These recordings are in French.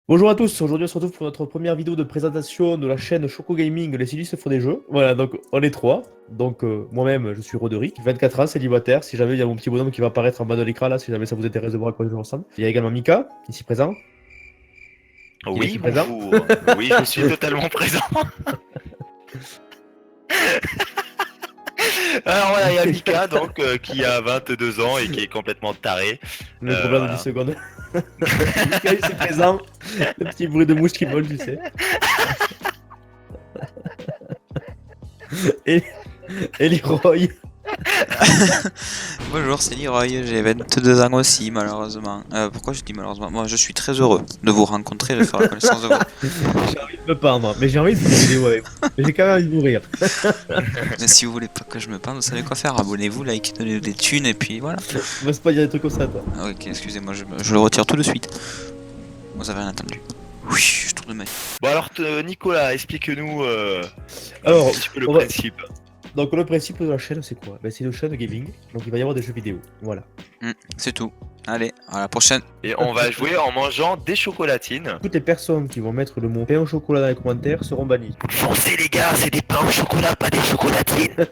Bonjour à tous, aujourd'hui on se retrouve pour notre première vidéo de présentation de la chaîne Choco Gaming, les Silus font des jeux. Voilà, donc on est trois. Donc moi-même je suis Roderick, 24 ans, célibataire. Si jamais il y a mon petit bonhomme qui va apparaître en bas de l'écran là, si jamais ça vous intéresse de voir à quoi je joue ensemble. Il y a également Mika, ici présent. Il est Oui, ici présent. bonjour. Oui, je suis totalement présent. Alors voilà, il y a Mika donc qui a 22 ans et qui est complètement taré. Le problème de 10 Voilà. secondes. Mika ici présent. Le petit bruit de mouche qui vole, tu sais. Et, et Leroy. Bonjour, c'est Leroy, j'ai 22 ans aussi, malheureusement. Pourquoi je dis malheureusement? Moi, je suis très heureux de vous rencontrer et de faire la connaissance de vous. J'ai envie de me pendre, mais j'ai envie de faire une vidéo avec vous. Mais j'ai quand même envie de mourir. Et si vous voulez pas que je me parle, vous savez quoi faire. Abonnez-vous, likez, donnez des thunes, et puis voilà. M'ose pas dire des trucs comme ça, toi. Ah, ok, excusez-moi, je le retire tout de suite. Vous avez rien entendu. Oui, je tourne ma... Bon alors Nicolas, explique-nous Alors, un petit peu le on va- principe. Donc le principe de la chaîne c'est quoi? C'est une chaîne de gaming, donc il va y avoir des jeux vidéo, voilà. C'est tout. Allez, à la prochaine. Et on va jouer en mangeant des chocolatines. Toutes les personnes qui vont mettre le mot pain au chocolat dans les commentaires seront bannies. Foncez les gars, c'est des pains au chocolat, pas des chocolatines.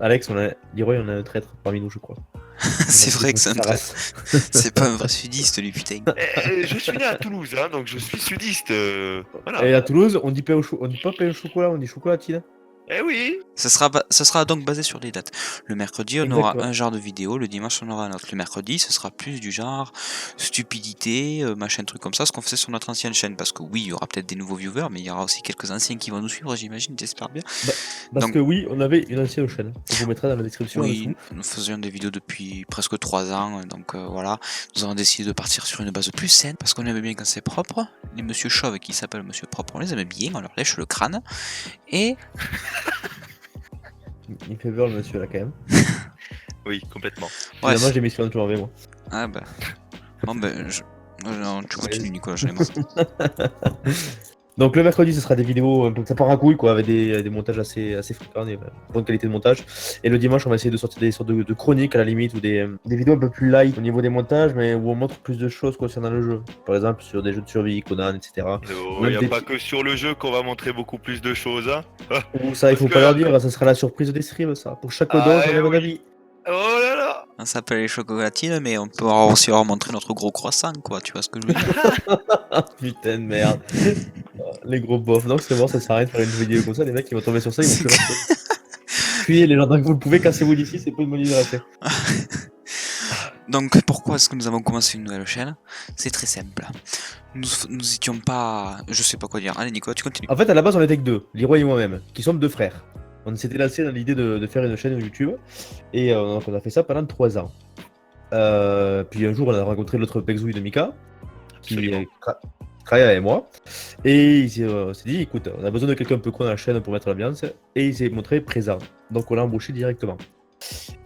Alex, Leroy, on a un traître parmi nous je crois. C'est vrai que c'est un Ça traître. reste. C'est pas un vrai sudiste, lui, putain. Je suis né à Toulouse, hein, donc je suis sudiste. Voilà. Et à Toulouse, on dit on dit pas pain au chocolat, on dit chocolatine. Eh oui. Ça sera donc basé sur les dates. Le mercredi, on aura Exactement. un genre de vidéo, le dimanche, on aura un autre. Le mercredi, ce sera plus du genre stupidité, machin, truc comme ça, ce qu'on faisait sur notre ancienne chaîne. Parce que oui, il y aura peut-être des nouveaux viewers, mais il y aura aussi quelques anciens qui vont nous suivre, j'imagine, j'espère bien. Parce Donc, que oui, on avait une ancienne chaîne. On vous mettra dans la description en oui, dessous. nous faisions des vidéos depuis presque 3 ans, donc voilà. Nous avons décidé de partir sur une base plus saine, parce qu'on aimait bien quand c'est propre. Les monsieur chauves qui s'appellent monsieur propre, on les aimait bien, on leur lèche le crâne. Et Il fait peur le monsieur là quand même. Oui, complètement. ouais, Finalement j'ai mis sur un tour avec moi. ah bah. Bon ben, non, tu continues Nicolas, j'en ai marre. Donc le mercredi ce sera des vidéos un peu ça part à couille quoi, avec des montages assez fréquents, des bonnes qualités de montage. Et le dimanche on va essayer de sortir des sortes de chroniques à la limite ou des vidéos un peu plus light au niveau des montages mais où on montre plus de choses concernant le jeu. Par exemple sur des jeux de survie, Conan, etc. Non, il Même n'y a des pas que sur le jeu qu'on va montrer beaucoup plus de choses. Hein. Ou ça il faut Parce pas que- leur dire, ça sera la surprise des streams ça. Pour chaque Ah, don j'aurai mon oui. avis. Oh là là. On s'appelle les chocolatines, mais on peut aussi leur montrer notre gros croissant, quoi, tu vois ce que je veux dire? Putain de merde. Les gros bofs. Donc c'est bon, ça sert à rien de faire une vidéo comme ça, les mecs ils vont tomber sur ça, ils vont plus rester. Fuyez les gens, tant que vous le pouvez, cassez-vous d'ici, c'est pas une bonne idée de rester. Donc, pourquoi est-ce que nous avons commencé une nouvelle chaîne? C'est très simple. Nous étions pas... Je sais pas quoi dire. Allez Nico, tu continues. En fait, à la base, on était que deux, Leroy et moi-même, qui sommes deux frères. On s'était lancé dans l'idée de faire une chaîne YouTube, et donc on a fait ça pendant 3 ans. Puis un jour, on a rencontré l'autre Pexouille de Mika, qui Absolument. travaille avec moi, et il s'est dit, écoute, on a besoin de quelqu'un un peu con dans la chaîne pour mettre l'ambiance, et il s'est montré présent. Donc on l'a embauché directement.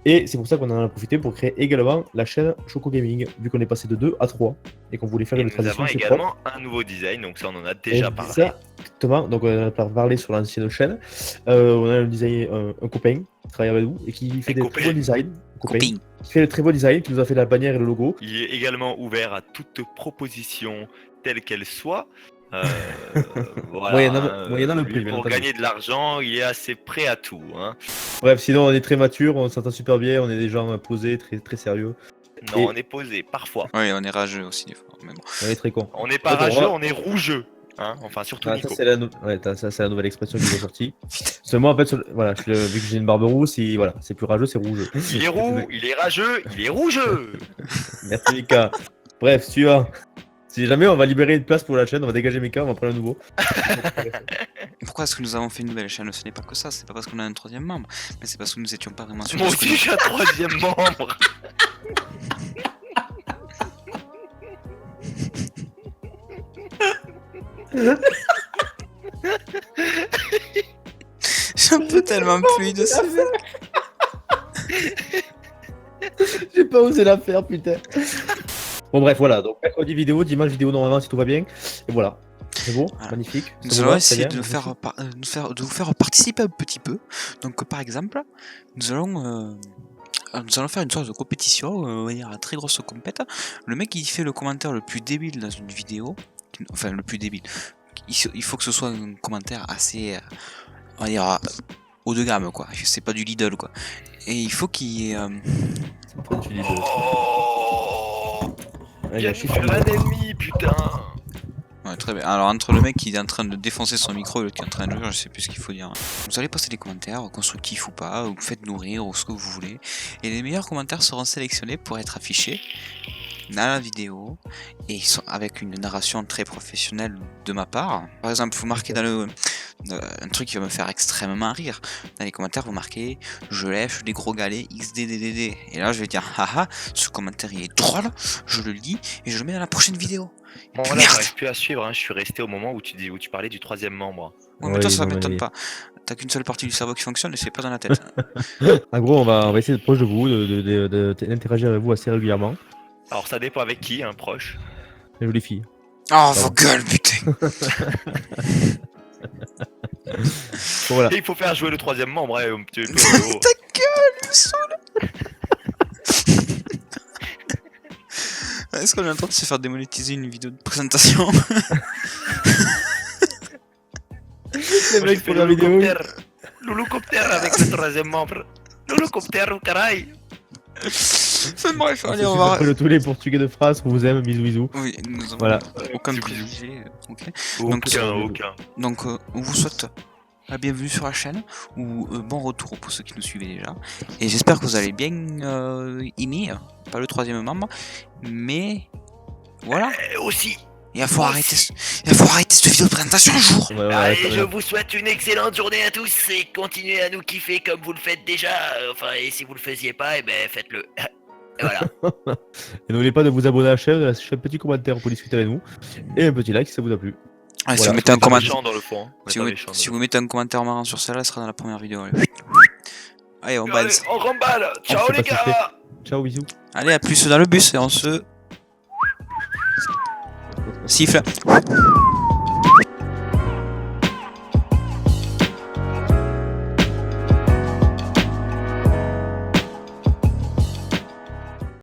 Et c'est pour ça qu'on en a profité pour créer également la chaîne Choco Gaming, vu qu'on est passé de 2 à 3, et qu'on voulait faire Et une nous transition avons assez propre. également un nouveau design, donc ça on en a déjà parlé. Exactement, donc on en a parlé sur l'ancienne chaîne. On a un designer, un copain qui travaille avec nous et qui fait Un des copain. très beaux designs. Un copain. Copine. Qui fait de très beaux designs, qui nous a fait la bannière et le logo. Il est également ouvert à toute proposition telle qu'elle soit. Voilà, Moyennant le lui, prix, bien pour entendu. gagner de l'argent, il est assez prêt à tout. Hein. Bref, sinon on est très mature, on s'entend super bien, on est des gens posés, très, très sérieux. Non, Et- on est posé, parfois. Oui, on est rageux aussi des fois, mais bon. On est très cons. On n'est pas En fait, rageux, on est rougeux. Hein. Enfin, surtout Ah, Nico. ça, c'est la nouvelle expression qui est ressortie. Seulement, en fait, voilà, vu que j'ai une barbe rousse, voilà, c'est plus rageux, c'est rouge. Il est roux, il est rageux, il est rougeux. Merci Mika. Bref, suivant. Si jamais on va libérer une place pour la chaîne, on va dégager Mika, on va prendre un nouveau. Pourquoi est-ce que nous avons fait une nouvelle chaîne? Ce n'est pas que ça, c'est pas parce qu'on a un troisième membre, mais c'est parce que nous étions pas vraiment sûrs Moi de ce que aussi, j'ai un troisième membre. J'en peux tellement plus de ce mec. J'ai pas osé la faire, putain. Bon, bref, voilà. Donc, mercredi vidéo, dimanche vidéo normalement si tout va bien. Et voilà. C'est beau, Voilà. magnifique. Ça Nous vous allons va, essayer très de, bien, de vous faire participer un petit peu. Donc, par exemple, nous allons faire une sorte de compétition, on va dire la très grosse compète. Le mec qui fait le commentaire le plus débile dans une vidéo, enfin le plus débile. Il faut que ce soit un commentaire assez, on va dire, haut de gamme, quoi. C'est pas du Lidl, quoi. Et il faut qu'il y ait... Enfin, tu dis Oh, Ouais, il y viens a nous chiffre faire un ennemi, putain. Ouais, très bien. Alors, entre le mec qui est en train de défoncer son micro et l'autre qui est en train de jouer, je sais plus ce qu'il faut dire. Vous allez passer des commentaires, constructifs ou pas, ou faites-nous rire, ou ce que vous voulez. Et les meilleurs commentaires seront sélectionnés pour être affichés dans la vidéo, et ils sont avec une narration très professionnelle de ma part. Par exemple, vous marquez dans le... un truc qui va me faire extrêmement rire. Dans les commentaires, vous marquez « Je lèche des gros galets XDDDD ». Et là, je vais dire « Haha, ce commentaire il est drôle, je le lis, et je le mets dans la prochaine vidéo ». Bon, là, j'arrive plus à suivre, hein. Je suis resté au moment où tu parlais du 3e membre. Ouais, mais toi, Oui, ça non, mais- m'étonne pas. T'as qu'une seule partie du cerveau qui fonctionne et c'est pas dans la tête. En gros, on va essayer d'être proche de vous, d'interagir avec vous assez régulièrement. Alors ça dépend avec qui, hein, proche. Les jolies filles. Oh, vos gueules, putain. Bon, voilà. Et il faut faire jouer le 3e membre, hein, un petit peu. Ta gueule, il me saoule. Est-ce qu'on est en train de se faire démonétiser une vidéo de présentation? Les mecs font la vidéo. L'hélicoptère avec le 3e membre. L'hélicoptère au caraï. Bref, allez, on Après va... tous les portugais de France, on vous aime, bisous bisous. Oui, nous avons Voilà. aucun Bisous, préjugé. Ok. Aucun. Donc, on vous souhaite la bienvenue sur la chaîne, ou bon retour pour ceux qui nous suivaient déjà. Et j'espère que vous allez bien aimer, pas le 3e membre, mais voilà. Aussi. Il faut arrêter cette vidéo de présentation un jour. Ouais, ouais, Allez, ouais, je vous souhaite une excellente journée à tous et continuez à nous kiffer comme vous le faites déjà. Enfin, et si vous le faisiez pas, eh ben faites-le. Et voilà. Et n'oubliez pas de vous abonner à la chaîne, de lâcher un petit commentaire pour discuter avec nous. Et un petit like si ça vous a plu. Ah, si Voilà. vous mettez un Pas commentaire, méchant dans le fond. si vous mettez un commentaire marrant sur celle-là, elle sera dans la première vidéo. Allez, on Allez, balance. on remballe. Ciao c'est les pas secret. gars. Ciao, bisous. Allez, à plus dans le bus et on se siffle.